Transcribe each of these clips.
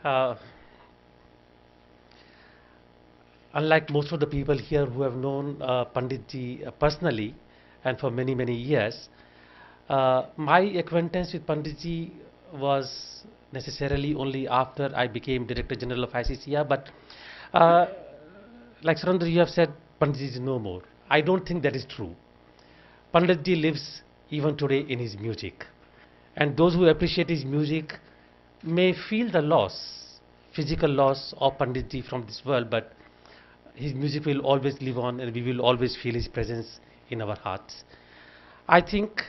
uh, unlike most of the people here who have known Panditji personally and for many, many years, my acquaintance with Panditji was necessarily only after I became Director General of ICCR. But uh, like Surendra, you have said, Panditji is no more. I don't think that is true. Panditji lives even today in his music. And those who appreciate his music may feel the loss, physical loss of Panditji from this world, but his music will always live on and we will always feel his presence in our hearts. I think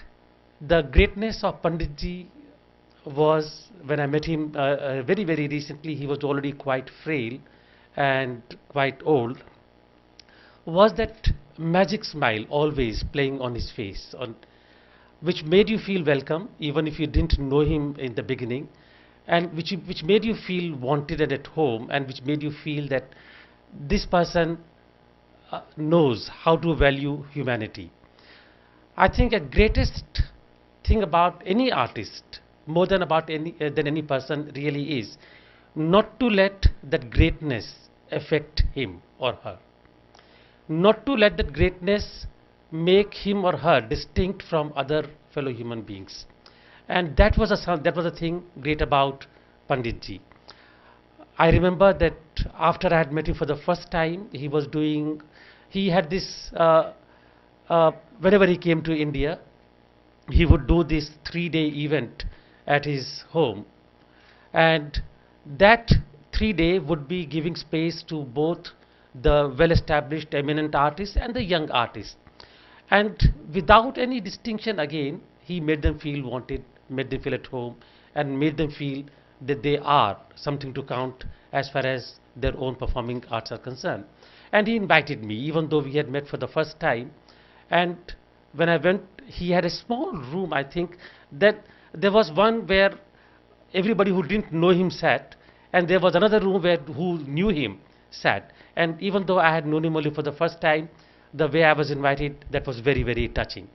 the greatness of Panditji was when I met him very, very recently. He was already quite frail and quite old. Was that magic smile always playing on his face, which made you feel welcome even if you didn't know him in the beginning, and which made you feel wanted and at home, and which made you feel that this person knows how to value humanity. I think a greatest thing about any artist, more than any person, really is not to let that greatness affect him or her, not to let that greatness make him or her distinct from other fellow human beings. And that was a thing great about Panditji. I remember that after I had met him for the first time, he had this, whenever he came to India, he would do this 3-day event at his home. And that 3 day would be giving space to both the well established eminent artists and the young artists. And without any distinction, again, he made them feel wanted, made them feel at home, and made them feel that they are something to count as far as their own performing arts are concerned. And he invited me, even though we had met for the first time. And when I went, he had a small room, I think, that there was one where everybody who didn't know him sat, and there was another room where who knew him sat. And even though I had known him only for the first time, the way I was invited, that was very, very touching.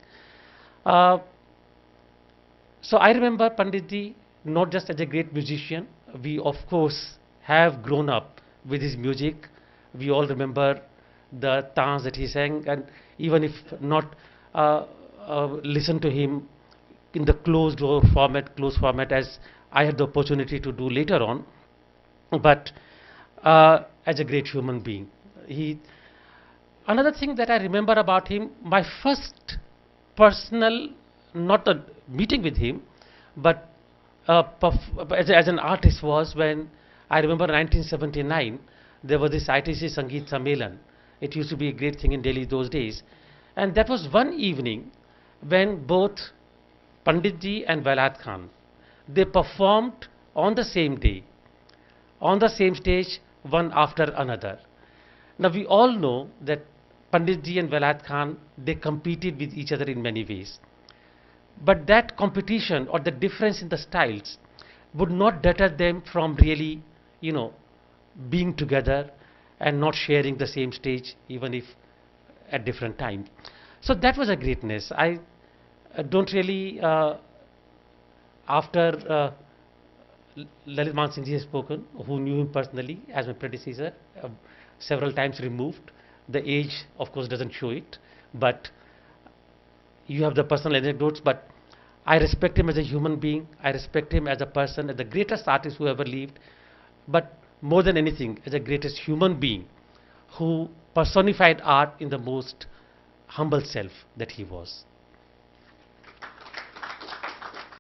Uh, so I remember Panditji not just as a great musician. We of course have grown up with his music. We all remember the tans that he sang, and even if not listen to him in the closed format as I had the opportunity to do later on, but as a great human being. He Another thing that I remember about him, my first personal, not a meeting with him, but as an artist, was when I remember 1979, there was this ITC Sangeet Sammelan. It used to be a great thing in Delhi those days. And that was one evening when both Panditji and Velayat Khan, they performed on the same day, on the same stage, one after another. Now we all know that Panditji and Velayat Khan, they competed with each other in many ways. But that competition or the difference in the styles would not deter them from really, you know, being together and not sharing the same stage, even if at different times. So that was a greatness. I don't really, after Lalit Man Singh ji has spoken, who knew him personally as my predecessor, several times removed. The age, of course, doesn't show it, but you have the personal anecdotes. But I respect him as a human being. I respect him as a person, as the greatest artist who ever lived. But more than anything, as the greatest human being who personified art in the most humble self that he was.